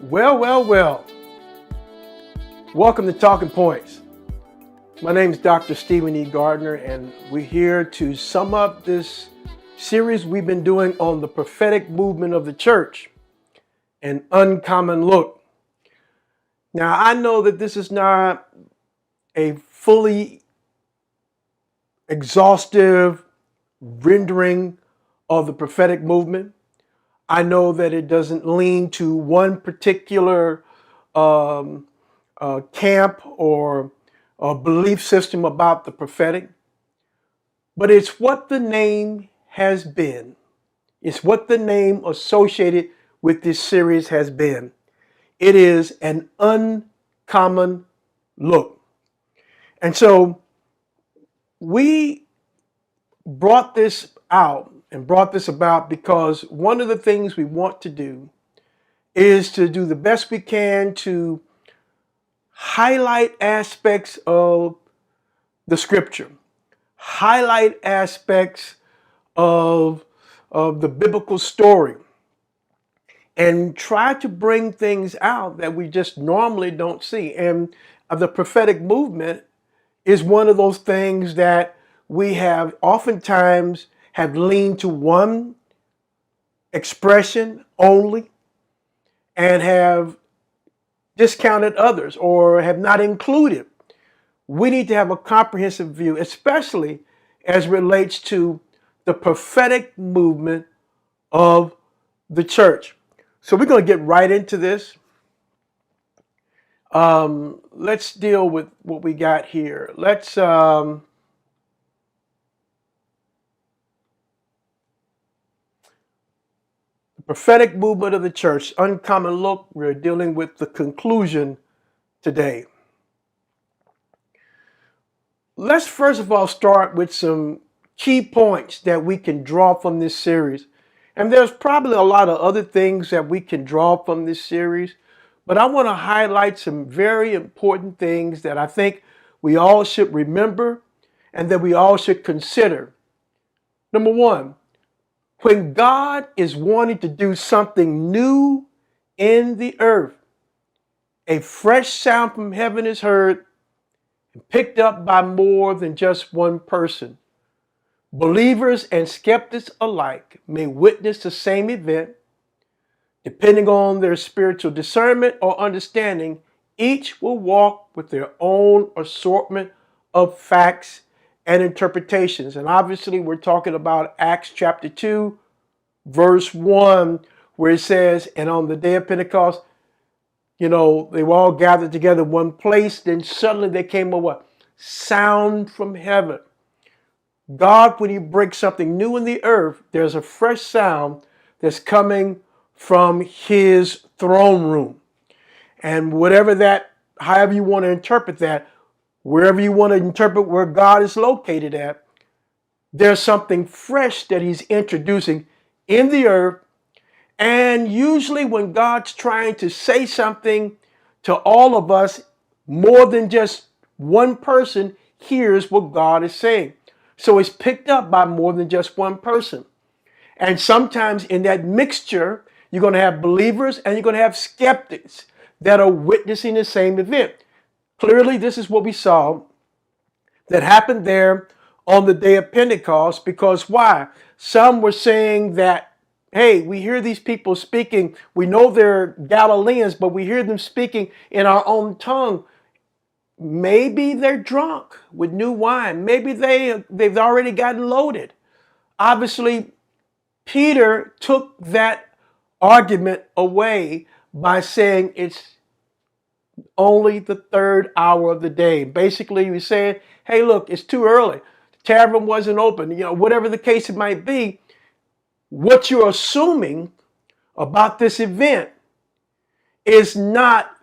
Well. Welcome to Talking Points. My name is Dr. Stephen E. Gardner, and we're here to sum up this series we've been doing on the prophetic movement of the church, an uncommon look. Now, I know that this is not a fully exhaustive rendering of the prophetic movement. I know that it doesn't lean to one particular camp or belief system about the prophetic, but it's what the name has been. It's what the name associated with this series has been. It is an uncommon look. And so we brought this out and brought this about because one of the things we want to do is to do the best we can to highlight aspects of the scripture, highlight aspects of the biblical story, and try to bring things out that we just normally don't see. And the prophetic movement is one of those things that we have oftentimes have leaned to one expression only and have discounted others or have not included. We need to have a comprehensive view, especially as relates to the prophetic movement of the church. So we're going to get right into this. Let's deal with what we got here. Let's prophetic movement of the church, uncommon look. We're dealing with the conclusion today. Let's first of all start with some key points that we can draw from this series. And there's probably a lot of other things that we can draw from this series, but I want to highlight some very important things that I think we all should remember and that we all should consider. Number one, when God is wanting to do something new in the earth, a fresh sound from heaven is heard and picked up by more than just one person. Believers and skeptics alike may witness the same event. Depending on their spiritual discernment or understanding, each will walk with their own assortment of facts and interpretations. And obviously we're talking about Acts chapter 2, verse 1, where it says, and on the day of Pentecost, they were all gathered together in one place. Then suddenly there came a what? Sound from heaven. God, when he breaks something new in the earth, there's a fresh sound that's coming from his throne room. And whatever that, however you want to interpret that, wherever you want to interpret where God is located at, there's something fresh that he's introducing in the earth. And usually when God's trying to say something to all of us, more than just one person hears what God is saying. So it's picked up by more than just one person. And sometimes in that mixture, you're going to have believers and you're going to have skeptics that are witnessing the same event. Clearly, this is what we saw that happened there on the day of Pentecost, because why? Some were saying that, hey, we hear these people speaking. We know they're Galileans, but we hear them speaking in our own tongue. Maybe they're drunk with new wine. Maybe they've already gotten loaded. Obviously, Peter took that argument away by saying it's only the third hour of the day. Basically, he was saying, hey, look, it's too early. The tavern wasn't open. Whatever the case it might be, what you're assuming about this event is not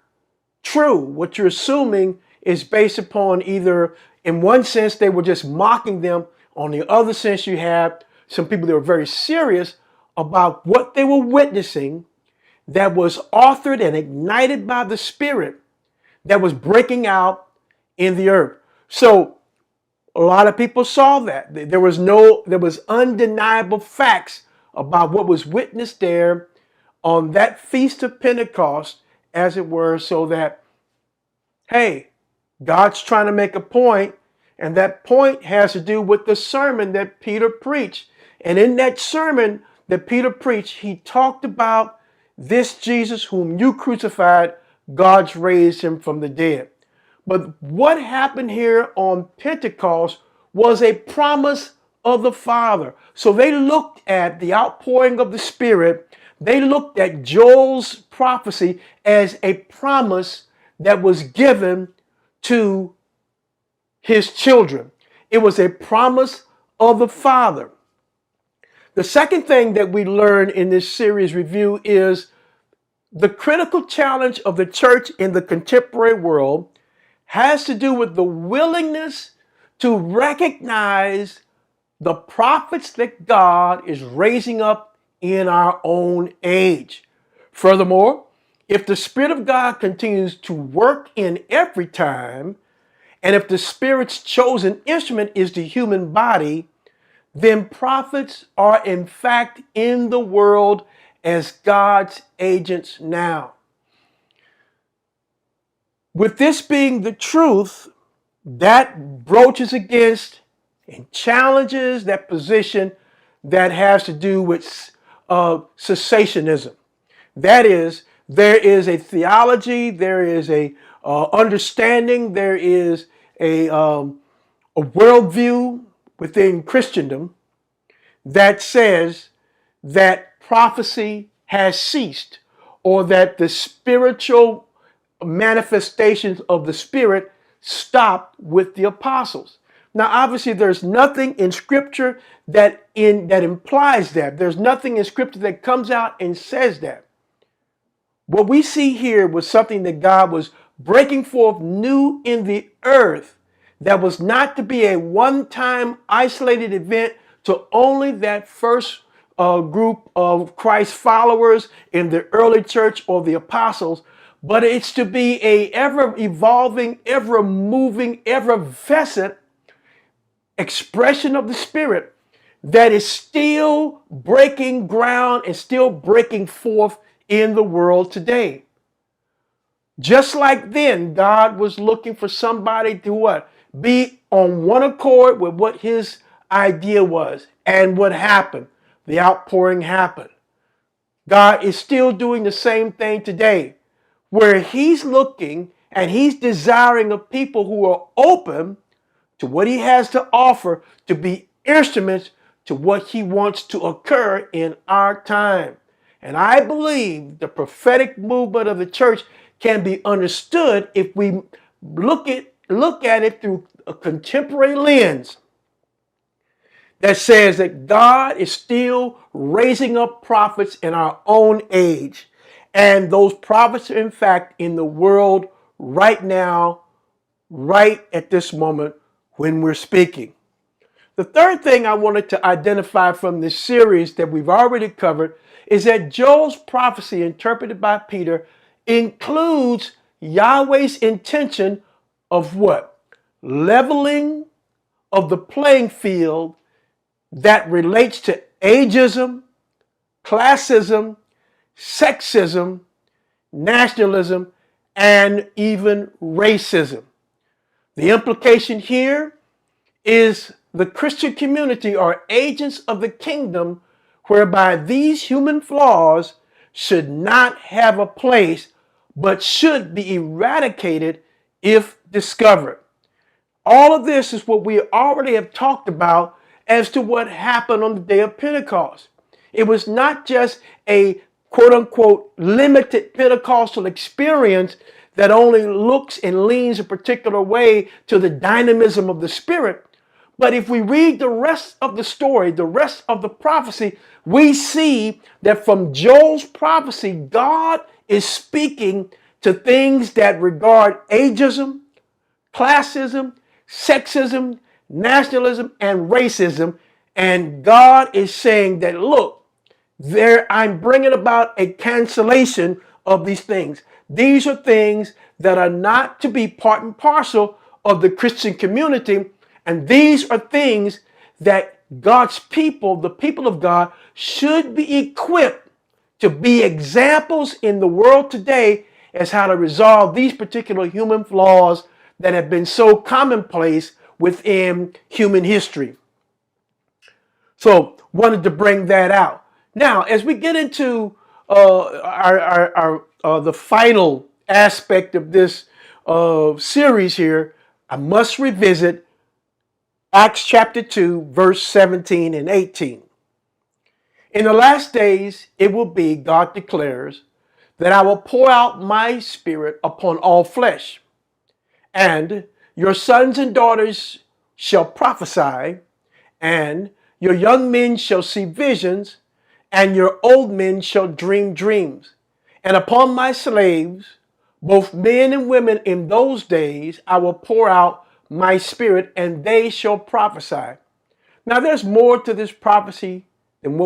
true. What you're assuming is based upon either, in one sense, they were just mocking them. On the other sense, you have some people that were very serious about what they were witnessing that was authored and ignited by the Spirit that was breaking out in the earth. So a lot of people saw that. There was undeniable facts about what was witnessed there on that Feast of Pentecost as it were, so that, hey, God's trying to make a point, and that point has to do with the sermon that Peter preached. And in that sermon that Peter preached, he talked about this Jesus whom you crucified, God's raised him from the dead. But what happened here on Pentecost was a promise of the Father. So they looked at the outpouring of the Spirit. They looked at Joel's prophecy as a promise that was given to his children. It was a promise of the Father. The second thing that we learn in this series review is the critical challenge of the church in the contemporary world has to do with the willingness to recognize the prophets that God is raising up in our own age. Furthermore, if the Spirit of God continues to work in every time, and if the Spirit's chosen instrument is the human body, then prophets are in fact in the world as God's agents now. With this being the truth, that broaches against and challenges that position that has to do with cessationism. That is, there is a theology, there is a understanding, there is a worldview within Christendom that says that prophecy has ceased, or that the spiritual manifestations of the Spirit stopped with the apostles. Now, obviously, there's nothing in Scripture that implies that. There's nothing in Scripture that comes out and says that. What we see here was something that God was breaking forth new in the earth that was not to be a one-time isolated event to only that first group of Christ followers in the early church or the apostles, but it's to be a ever-evolving, ever-moving, ever-vescent expression of the Spirit that is still breaking ground and still breaking forth in the world today. Just like then, God was looking for somebody to what? Be on one accord with what his idea was. And what happened? The outpouring happened. God is still doing the same thing today, where he's looking and he's desiring of people who are open to what he has to offer to be instruments to what he wants to occur in our time. And I believe the prophetic movement of the church can be understood if we look at it through a contemporary lens that says that God is still raising up prophets in our own age. And those prophets are in fact in the world right now, right at this moment when we're speaking. The third thing I wanted to identify from this series that we've already covered is that Joel's prophecy interpreted by Peter includes Yahweh's intention of what? Leveling of the playing field that relates to ageism, classism, sexism, nationalism, and even racism. The implication here is the Christian community are agents of the kingdom whereby these human flaws should not have a place but should be eradicated if discovered. All of this is what we already have talked about as to what happened on the day of Pentecost. It was not just a quote unquote limited Pentecostal experience that only looks and leans a particular way to the dynamism of the Spirit. But if we read the rest of the story, the rest of the prophecy, we see that from Joel's prophecy, God is speaking to things that regard ageism, classism, sexism, nationalism, and racism. And God is saying that, look, I'm bringing about a cancellation of these things. These are things that are not to be part and parcel of the Christian community. And these are things that God's people, the people of God, should be equipped to be examples in the world today as how to resolve these particular human flaws that have been so commonplace within human history. So wanted to bring that out. Now, as we get into the final aspect of this series here, I must revisit Acts chapter 2, verse 17 and 18. In the last days, it will be, God declares, that I will pour out my spirit upon all flesh, and your sons and daughters shall prophesy, and your young men shall see visions, and your old men shall dream dreams. And upon my slaves, both men and women in those days, I will pour out my spirit, and they shall prophesy. Now, there's more to this prophecy than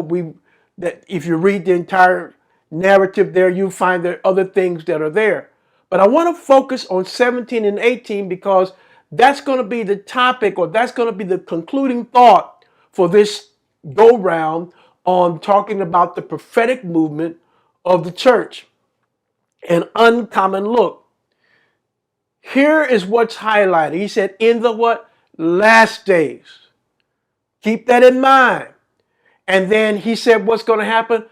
that if you read the entire narrative there, you find there are other things that are there. But I want to focus on 17 and 18 because that's going to be the topic, or that's going to be the concluding thought for this go round on talking about the prophetic movement of the church. An uncommon look. Here is what's highlighted. He said, in the what? Last days. Keep that in mind. And then he said, what's going to happen?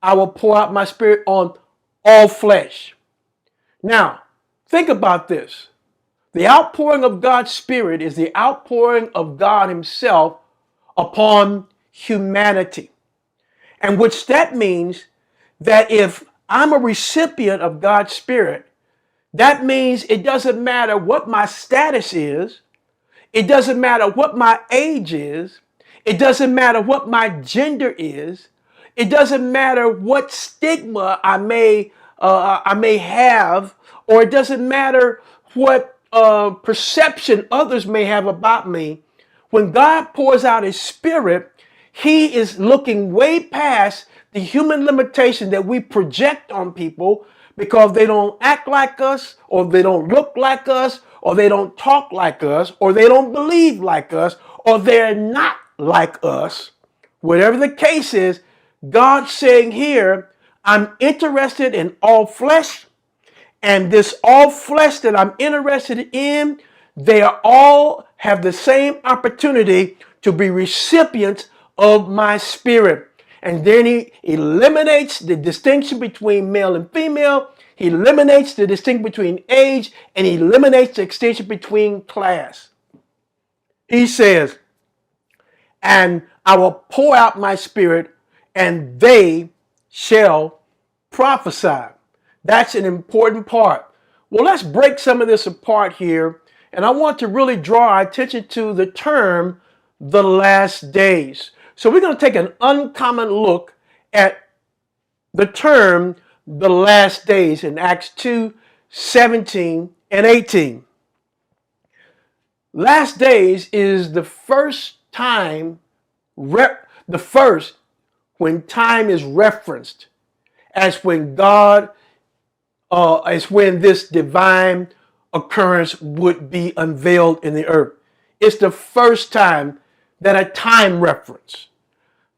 I will pour out my spirit on all flesh. Now, think about this. The outpouring of God's spirit is the outpouring of God himself upon humanity. And which that means that if I'm a recipient of God's spirit, that means it doesn't matter what my status is. It doesn't matter what my age is. It doesn't matter what my gender is. It doesn't matter what stigma I may have, or it doesn't matter what perception others may have about me. When God pours out his spirit, he is looking way past the human limitation that we project on people because they don't act like us, or they don't look like us, or they don't talk like us, or they don't believe like us, or they're not like us. Whatever the case is, God's saying here, I'm interested in all flesh, and this all flesh that I'm interested in, they are all have the same opportunity to be recipients of my spirit. And then he eliminates the distinction between male and female. He eliminates the distinction between age, and he eliminates the distinction between class. He says, and I will pour out my spirit, and they shall prophesy. That's an important part. Well, let's break some of this apart here. And I want to really draw our attention to the term, the last days. So we're going to take an uncommon look at the term, the last days, in Acts 2, 17 and 18. Last days is the first time, when time is referenced as when God, as when this divine occurrence would be unveiled in the earth. It's the first time that a time reference,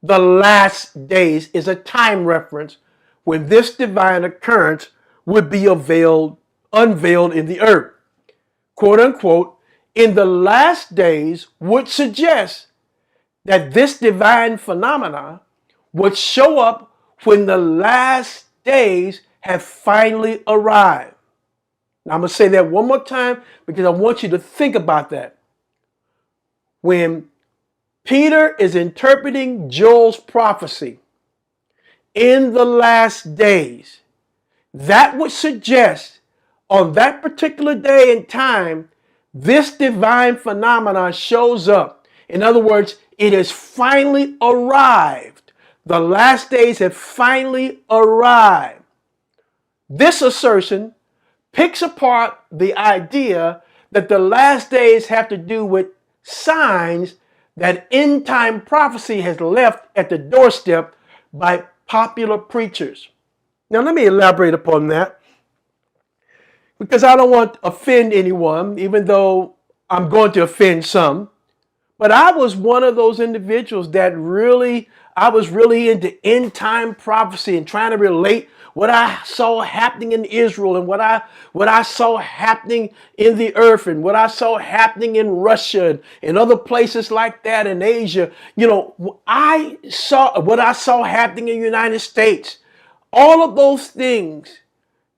the last days, is a time reference when this divine occurrence would be unveiled in the earth. Quote unquote, in the last days would suggest that this divine phenomena would show up when the last days have finally arrived. Now I'm going to say that one more time because I want you to think about that. When Peter is interpreting Joel's prophecy in the last days, that would suggest on that particular day and time, this divine phenomenon shows up. In other words, it has finally arrived. The last days have finally arrived. This assertion picks apart the idea that the last days have to do with signs that end time prophecy has left at the doorstep by popular preachers. Now, let me elaborate upon that because I don't want to offend anyone, even though I'm going to offend some. But I was one of those individuals that I was really into end time prophecy and trying to relate what I saw happening in Israel, and what I saw happening in the earth, and what I saw happening in Russia and other places like that in Asia. I saw what I saw happening in the United States. All of those things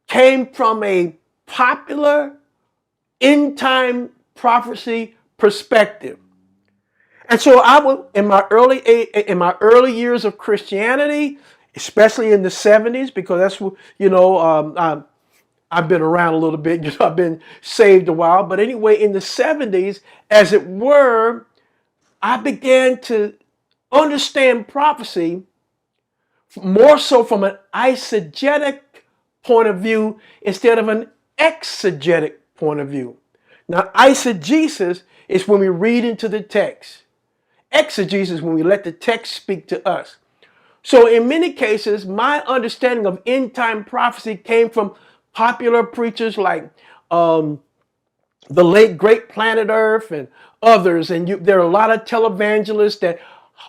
came from a popular end time prophecy perspective. And so I was in my early years of Christianity, especially in the 70s, because that's I've been around a little bit. I've been saved a while, but anyway, in the 70s, as it were, I began to understand prophecy more so from an eisegetic point of view instead of an exegetic point of view. Now, eisegesis is when we read into the text. Exegesis is when we let the text speak to us. So in many cases, my understanding of end time prophecy came from popular preachers like the late great Planet Earth and others. And there are a lot of televangelists that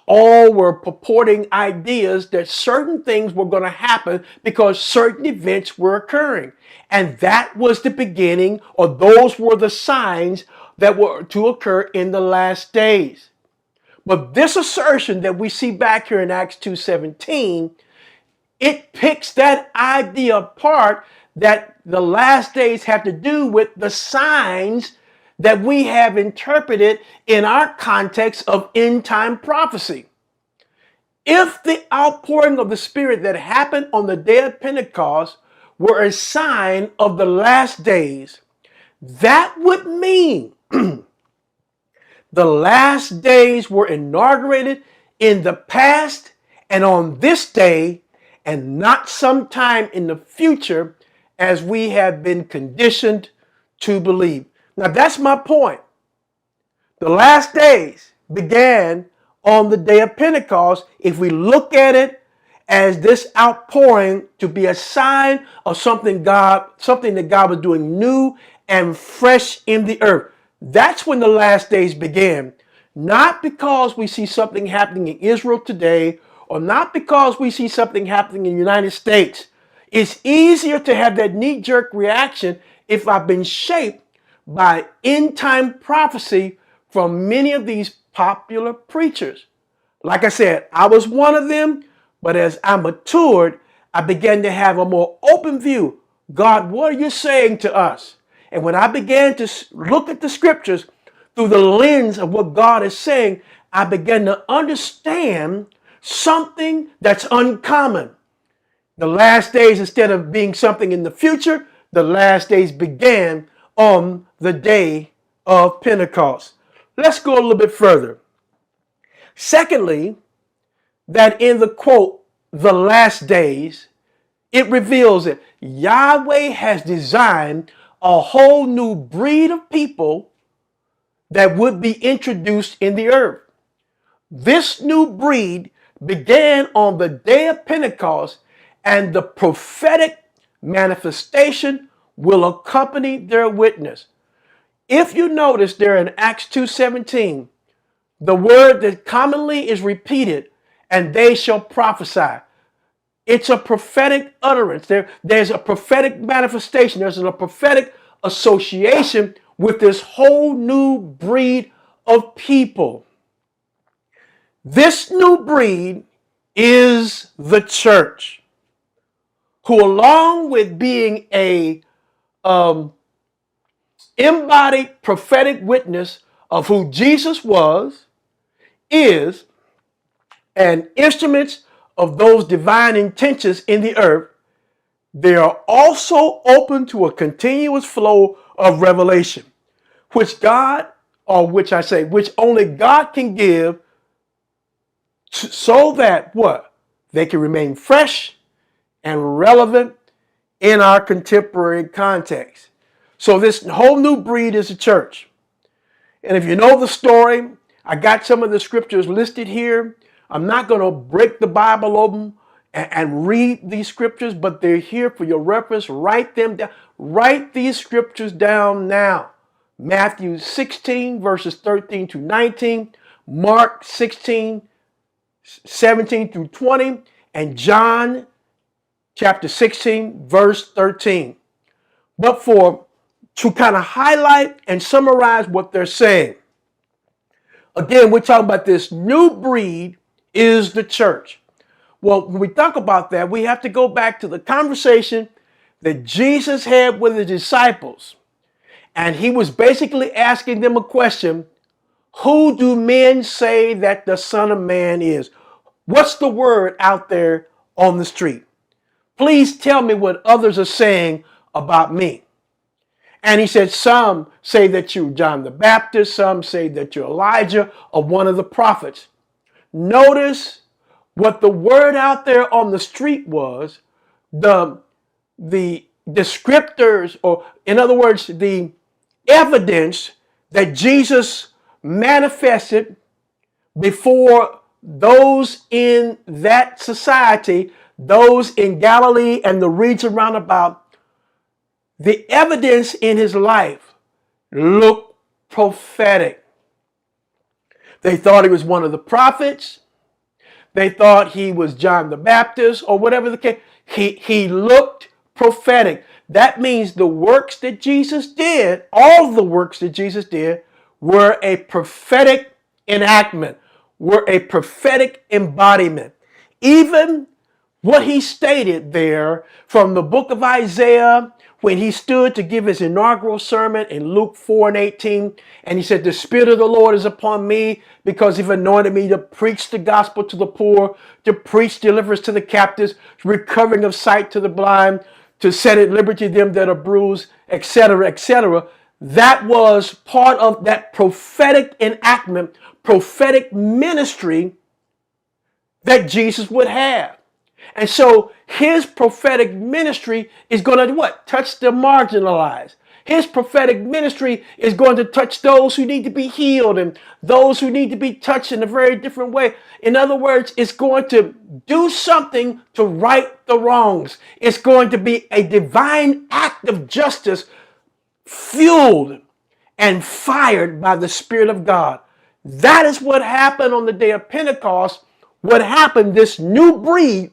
all were purporting ideas that certain things were going to happen because certain events were occurring. And that was the beginning, or those were the signs that were to occur in the last days. But this assertion that we see back here in Acts 2:17, it picks that idea apart that the last days have to do with the signs that we have interpreted in our context of end time prophecy. If the outpouring of the Spirit that happened on the day of Pentecost were a sign of the last days, that would mean the last days were inaugurated in the past and on this day, and not sometime in the future as we have been conditioned to believe. Now, that's my point. The last days began on the day of Pentecost if we look at it as this outpouring to be a sign of something that God was doing new and fresh in the earth. That's when the last days began. Not because we see something happening in Israel today, or not because we see something happening in the United States. It's easier to have that knee-jerk reaction if I've been shaped by end-time prophecy from many of these popular preachers. Like I said, I was one of them, but as I matured, I began to have a more open view. God, what are you saying to us? And when I began to look at the scriptures through the lens of what God is saying, I began to understand something that's uncommon. The last days, instead of being something in the future, the last days began on the day of Pentecost. Let's go a little bit further. Secondly, that in the quote, the last days, it reveals that Yahweh has designed a whole new breed of people that would be introduced in the earth. This new breed began on the day of Pentecost, and the prophetic manifestation will accompany their witness. If you notice there in Acts 2:17, the word that commonly is repeated, and they shall prophesy. It's a prophetic utterance. There's a prophetic manifestation. There's a prophetic association with this whole new breed of people. This new breed is the church, who, along with being a embodied prophetic witness of who Jesus was, is, and instruments of those divine intentions in the earth, they are also open to a continuous flow of revelation, which only God can give, so that what? They can remain fresh and relevant in our contemporary context. So this whole new breed is a church. And if you know the story, I got some of the scriptures listed here. I'm not going to break the Bible open and read these scriptures, but they're here for your reference. Write them down. Write these scriptures down now. Matthew 16, verses 13 to 19, Mark 16, 17 through 20, and John chapter 16, verse 13. But to kind of highlight and summarize what they're saying. Again, we're talking about this new breed is the church. Well, when we talk about that, we have to go back to the conversation that Jesus had with the disciples. And he was basically asking them a question. Who do men say that the Son of Man is? What's the word out there on the street? Please tell me what others are saying about me. And he said, some say that you're John the Baptist, some say that you're Elijah or one of the prophets. Notice what the word out there on the street was, the descriptors, or in other words, the evidence that Jesus manifested before those in that society, those in Galilee and the region round about. The evidence in his life looked prophetic. They thought he was one of the prophets. They thought he was John the Baptist or whatever the case. He looked prophetic. That means the works that Jesus did, all the works that Jesus did, were a prophetic enactment, were a prophetic embodiment. Even what he stated there from the book of Isaiah, when he stood to give his inaugural sermon in Luke 4:18, and he said, the Spirit of the Lord is upon me because he's anointed me to preach the gospel to the poor, to preach deliverance to the captives, recovering of sight to the blind, to set at liberty them that are bruised, etc., etc. That was part of that prophetic enactment, prophetic ministry that Jesus would have. And so his prophetic ministry is going to what? Touch the marginalized. His prophetic ministry is going to touch those who need to be healed and those who need to be touched in a very different way. In other words, it's going to do something to right the wrongs. It's going to be a divine act of justice fueled and fired by the Spirit of God. That is what happened on the day of Pentecost. What happened, this new breed,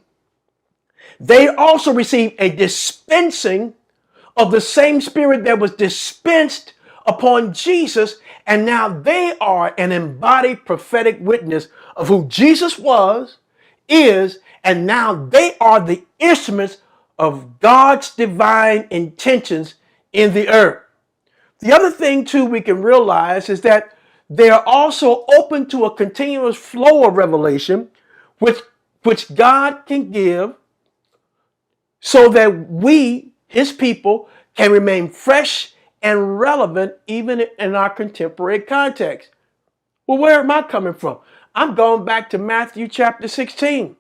they also received a dispensing of the same Spirit that was dispensed upon Jesus. And now they are an embodied prophetic witness of who Jesus was, is, and now they are the instruments of God's divine intentions in the earth. The other thing, too, we can realize is that they are also open to a continuous flow of revelation, which God can give so that we, his people, can remain fresh and relevant even in our contemporary context. Well, where am I coming from? I'm going back to Matthew chapter 16.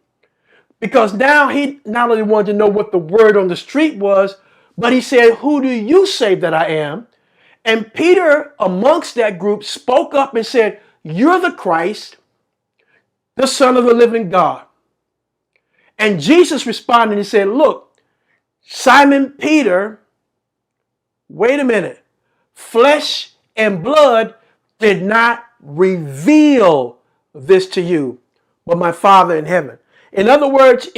Because now he not only wanted to know what the word on the street was, but he said, who do you say that I am? And Peter, amongst that group, spoke up and said, you're the Christ, the Son of the living God. And Jesus responded and said, look, Simon Peter, wait a minute. Flesh and blood did not reveal this to you, but my Father in heaven. In other words,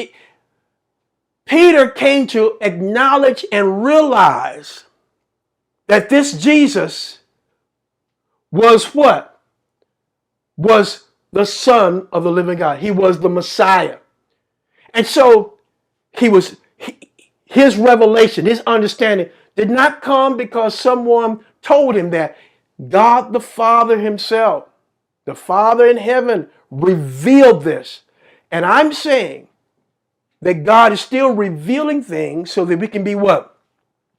Peter came to acknowledge and realize that this Jesus was what? Was the Son of the living God. He was the Messiah. And so his revelation, his understanding did not come because someone told him that. God the Father himself, the Father in heaven, revealed this. And I'm saying that God is still revealing things so that we can be what?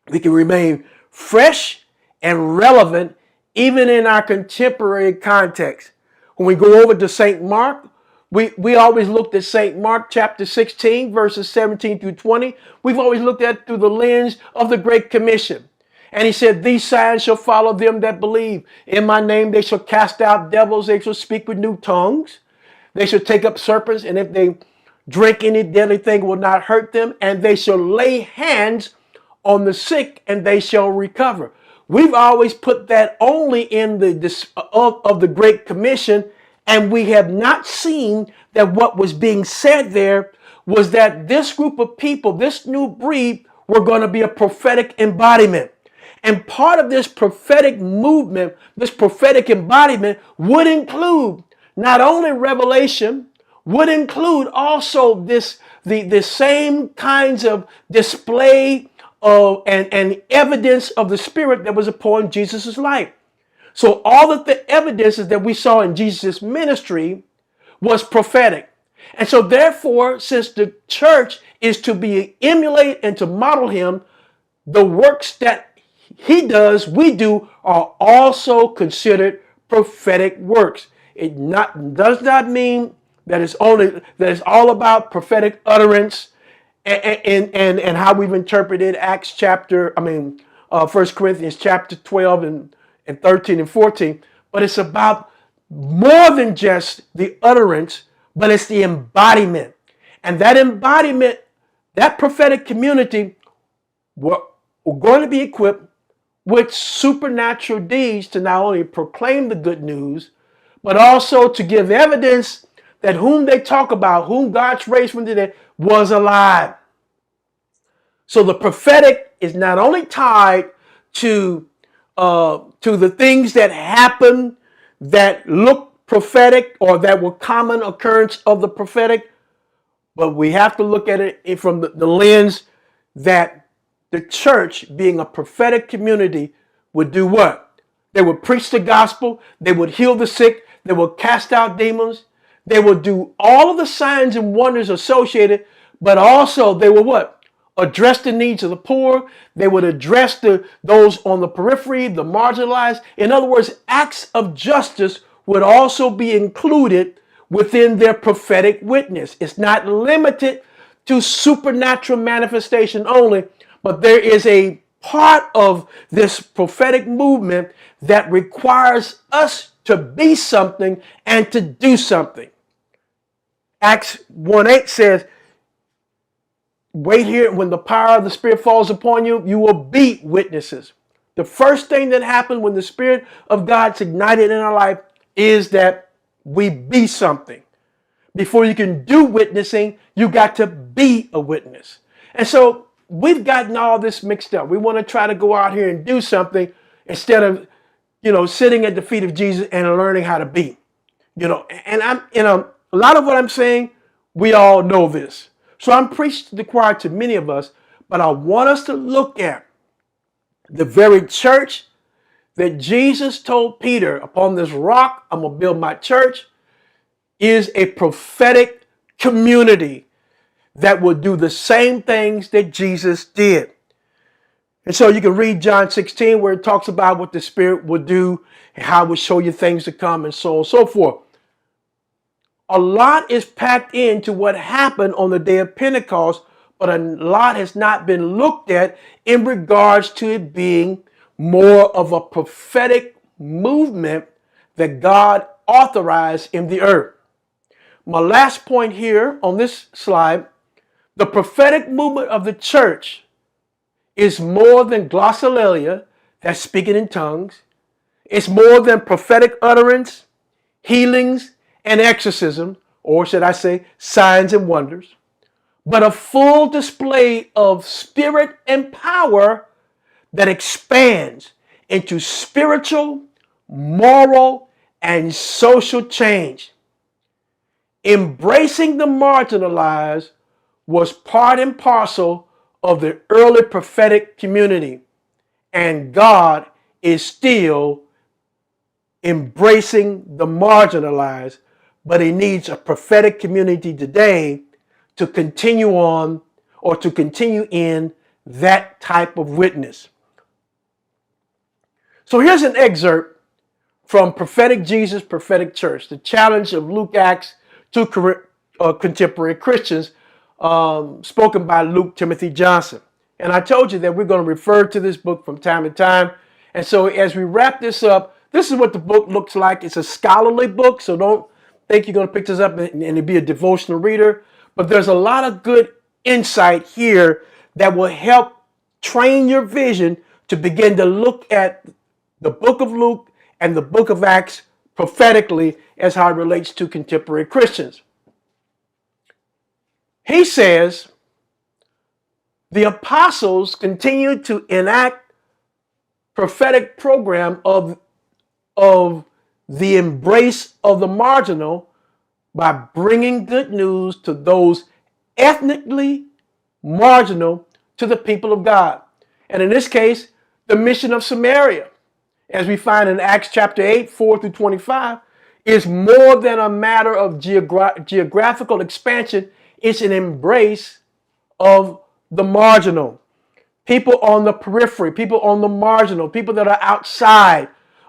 We can remain fresh and relevant even in our contemporary context. When we go over to St. Mark, we always looked at St. Mark chapter 16, verses 17 through 20. We've always looked at it through the lens of the Great Commission. And he said, these signs shall follow them that believe. In my name they shall cast out devils. They shall speak with new tongues. They shall take up serpents. And if they drink any deadly thing, will not hurt them. And they shall lay hands on the sick and they shall recover. We've always put that only in of the Great Commission. And we have not seen that what was being said there was that this group of people, this new breed, were going to be a prophetic embodiment. And part of this prophetic movement, this prophetic embodiment would include not only revelation, would include also the same kinds of display of and evidence of the Spirit that was upon Jesus' life. So all of the evidences that we saw in Jesus' ministry was prophetic. And so therefore, since the church is to be emulate and to model him, the works that he does, we do, are also considered prophetic works. Does not mean that it's all about prophetic utterance and how we've interpreted Acts chapter, 1 Corinthians chapter 12 and 13 and 14, but it's about more than just the utterance, but it's the embodiment. And that embodiment, that prophetic community, we're going to be equipped with supernatural deeds to not only proclaim the good news, but also to give evidence that whom they talk about, whom God's raised from the dead, was alive. So the prophetic is not only tied to the things that happen that look prophetic or that were common occurrence of the prophetic, but we have to look at it from the lens that the church, being a prophetic community, would do what? They would preach the gospel, they would heal the sick, they would cast out demons, they would do all of the signs and wonders associated, but also they would what? Address the needs of the poor. They would address those on the periphery, the marginalized. In other words, acts of justice would also be included within their prophetic witness. It's not limited to supernatural manifestation only, but there is a part of this prophetic movement that requires us to be something and to do something. Acts 1:8 says, wait here, when the power of the Spirit falls upon you, you will be witnesses. The first thing that happens when the Spirit of God's ignited in our life is that we be something. Before you can do witnessing, you got to be a witness. And so we've gotten all this mixed up. We want to try to go out here and do something instead of, sitting at the feet of Jesus and learning how to be. And a lot of what I'm saying, we all know this. So I'm preaching to the choir to many of us, but I want us to look at the very church that Jesus told Peter, upon this rock, I'm going to build my church, is a prophetic community that will do the same things that Jesus did. And so you can read John 16 where it talks about what the Spirit will do and how it will show you things to come and so on and so forth. A lot is packed into what happened on the day of Pentecost, but a lot has not been looked at in regards to it being more of a prophetic movement that God authorized in the earth. My last point here on this slide, the prophetic movement of the church is more than glossolalia, that's speaking in tongues. It's more than prophetic utterance, healings, and exorcism, or should I say signs and wonders, but a full display of spirit and power that expands into spiritual, moral, and social change. Embracing the marginalized was part and parcel of the early prophetic community, and God is still embracing the marginalized, but he needs a prophetic community today to continue on or to continue in that type of witness. So here's an excerpt from Prophetic Jesus, Prophetic Church, the challenge of Luke Acts to contemporary Christians, spoken by Luke Timothy Johnson. And I told you that we're going to refer to this book from time to time. And so as we wrap this up, this is what the book looks like. It's a scholarly book, so don't think you're going to pick this up and it'll be a devotional reader. But there's a lot of good insight here that will help train your vision to begin to look at the book of Luke and the book of Acts prophetically as how it relates to contemporary Christians. He says the apostles continued to enact prophetic program of the embrace of the marginal by bringing good news to those ethnically marginal to the people of God. And in this case, the mission of Samaria, as we find in Acts chapter 8, 4 through 25, is more than a matter of geographical expansion. It's an embrace of the marginal. People on the periphery, people on the marginal, people that are outside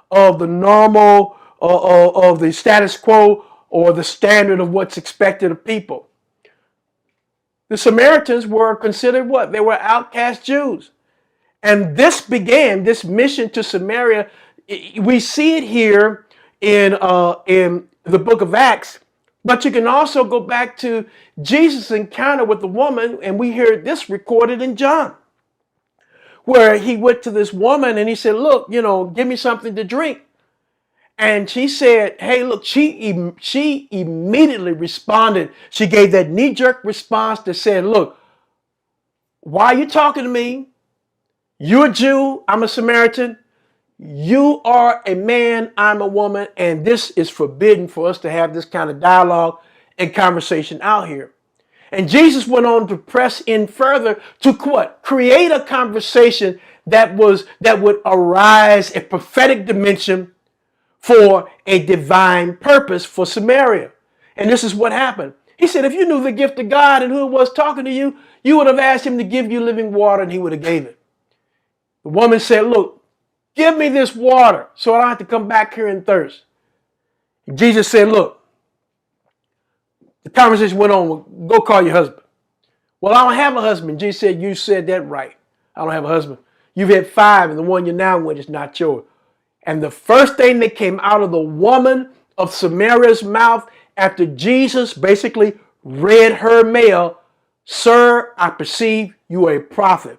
of the normal, of the status quo or the standard of what's expected of people. The Samaritans were considered what? They were outcast Jews. And this mission to Samaria, we see it here in the book of Acts, but you can also go back to Jesus' encounter with the woman, and we hear this recorded in John, where he went to this woman and he said, look, give me something to drink. And she said, hey, look, she immediately responded. She gave that knee-jerk response that said, look, why are you talking to me? You're a Jew, I'm a Samaritan. You are a man, I'm a woman, and this is forbidden for us to have this kind of dialogue and conversation out here. And Jesus went on to press in further to what? Create a conversation that would arise a prophetic dimension for a divine purpose for Samaria. And this is what happened. He said, if you knew the gift of God and who it was talking to you, you would have asked him to give you living water and he would have gave it. The woman said, look, give me this water so I don't have to come back here and thirst. Jesus said, look, the conversation went on, go call your husband. Well, I don't have a husband. Jesus said, you said that right. I don't have a husband. You've had 5 and the one you're now with is not yours. And the first thing that came out of the woman of Samaria's mouth after Jesus basically read her mail, sir, I perceive you are a prophet.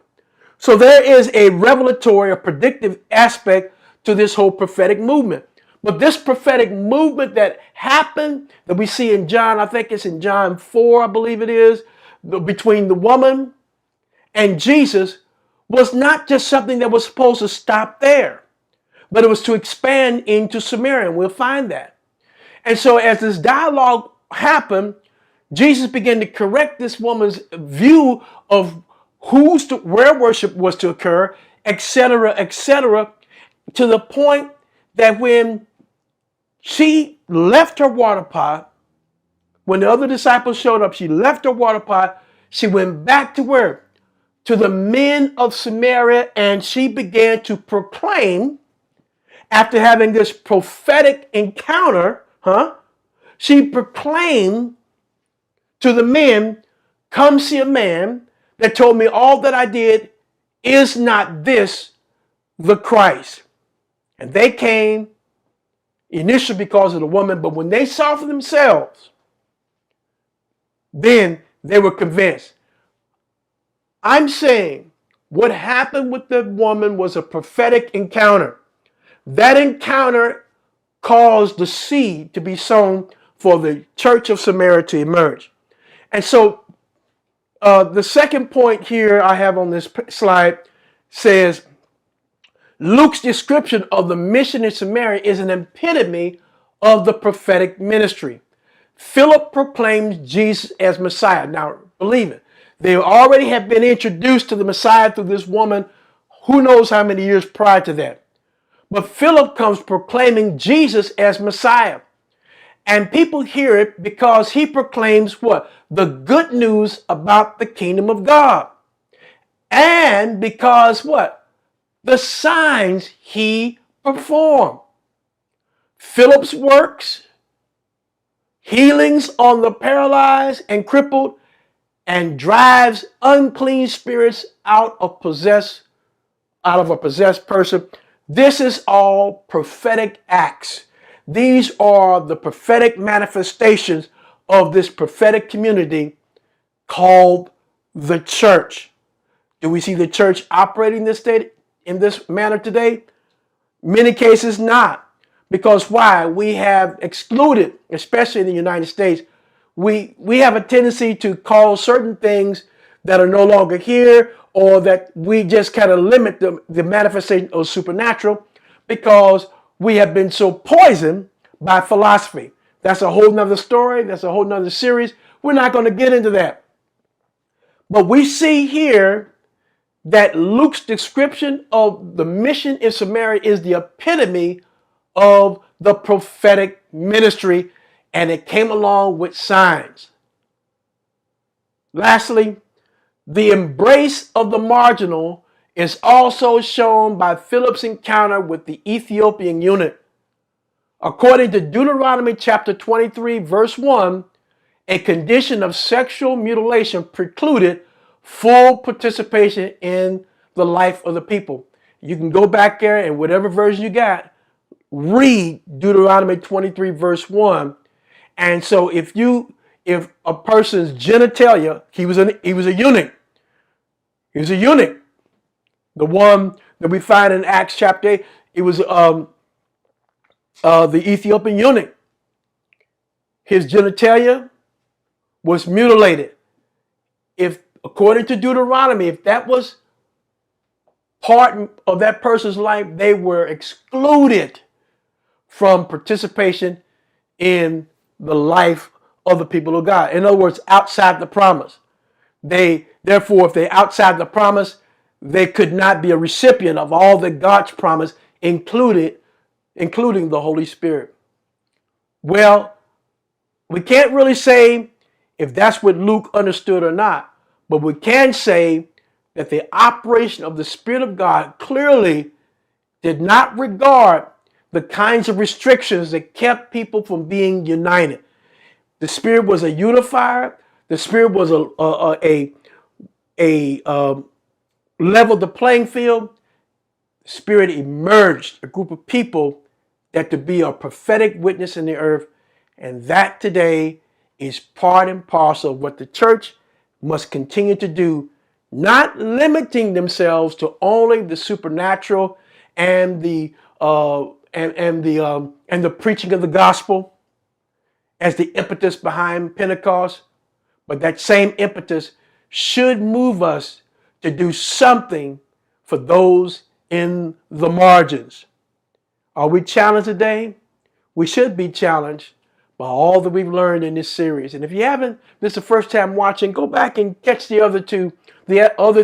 So there is a revelatory or predictive aspect to this whole prophetic movement. But this prophetic movement that happened, that we see in John, I think it's in John 4, I believe it is, between the woman and Jesus, was not just something that was supposed to stop there, but it was to expand into Samaria, and we'll find that. And so as this dialogue happened, Jesus began to correct this woman's view of where worship was to occur, etc., to the point that when she left her water pot, when the other disciples showed up, she left her water pot, she went back to where? To the men of Samaria, and she began to proclaim, after having this prophetic encounter, she proclaimed to the men, come see a man that told me all that I did. Is not this the Christ? And they came initially because of the woman, but when they saw for themselves, then they were convinced. I'm saying what happened with the woman was a prophetic encounter. That encounter caused the seed to be sown for the church of Samaria to emerge. And so the second point here I have on this slide says, Luke's description of the mission in Samaria is an epitome of the prophetic ministry. Philip proclaims Jesus as Messiah. Now, believe it, they already have been introduced to the Messiah through this woman, who knows how many years prior to that. But Philip comes proclaiming Jesus as Messiah. And people hear it because he proclaims what? The good news about the kingdom of God. And because what? The signs he performed. Philip's works, healings on the paralyzed and crippled, and drives unclean spirits out of a possessed person. This is all prophetic acts. These are the prophetic manifestations of this prophetic community called the church. Do we see the church operating in this manner today? Many cases not. Because why? We have excluded, especially in the United States, we have a tendency to call certain things that are no longer here, or that we just kind of limit the manifestation of supernatural because we have been so poisoned by philosophy. That's a whole nother story. That's a whole nother series. We're not going to get into that. But we see here that Luke's description of the mission in Samaria is the epitome of the prophetic ministry, and it came along with signs. Lastly, the embrace of the marginal is also shown by Philip's encounter with the Ethiopian eunuch. According to Deuteronomy chapter 23, verse 1, a condition of sexual mutilation precluded full participation in the life of the people. You can go back there and whatever version you got, read Deuteronomy 23, verse 1. And so if a person's genitalia, he was a eunuch. He was a eunuch. The one that we find in Acts chapter 8, it was the Ethiopian eunuch. His genitalia was mutilated. If, according to Deuteronomy, if that was part of that person's life, they were excluded from participation in the life of the people of God. In other words, outside the promise. Therefore, if they're outside the promise, they could not be a recipient of all that God's promise including the Holy Spirit. Well, we can't really say if that's what Luke understood or not, but we can say that the operation of the Spirit of God clearly did not regard the kinds of restrictions that kept people from being united. The Spirit was a unifier. The Spirit was a leveled the playing field. The Spirit emerged a group of people that to be a prophetic witness in the earth, and that today is part and parcel of what the church must continue to do, not limiting themselves to only the supernatural and the preaching of the gospel as the impetus behind Pentecost, but that same impetus should move us to do something for those in the margins. Are we challenged today? We should be challenged by all that we've learned in this series. And if you haven't, this is the first time watching, go back and catch the other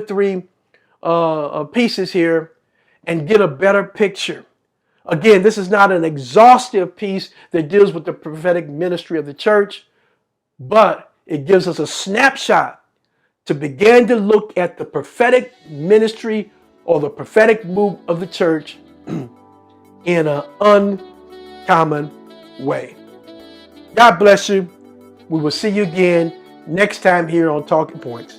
three pieces here and get a better picture. Again, this is not an exhaustive piece that deals with the prophetic ministry of the church, but it gives us a snapshot to begin to look at the prophetic ministry or the prophetic move of the church in an uncommon way. God bless you. We will see you again next time here on Talking Points.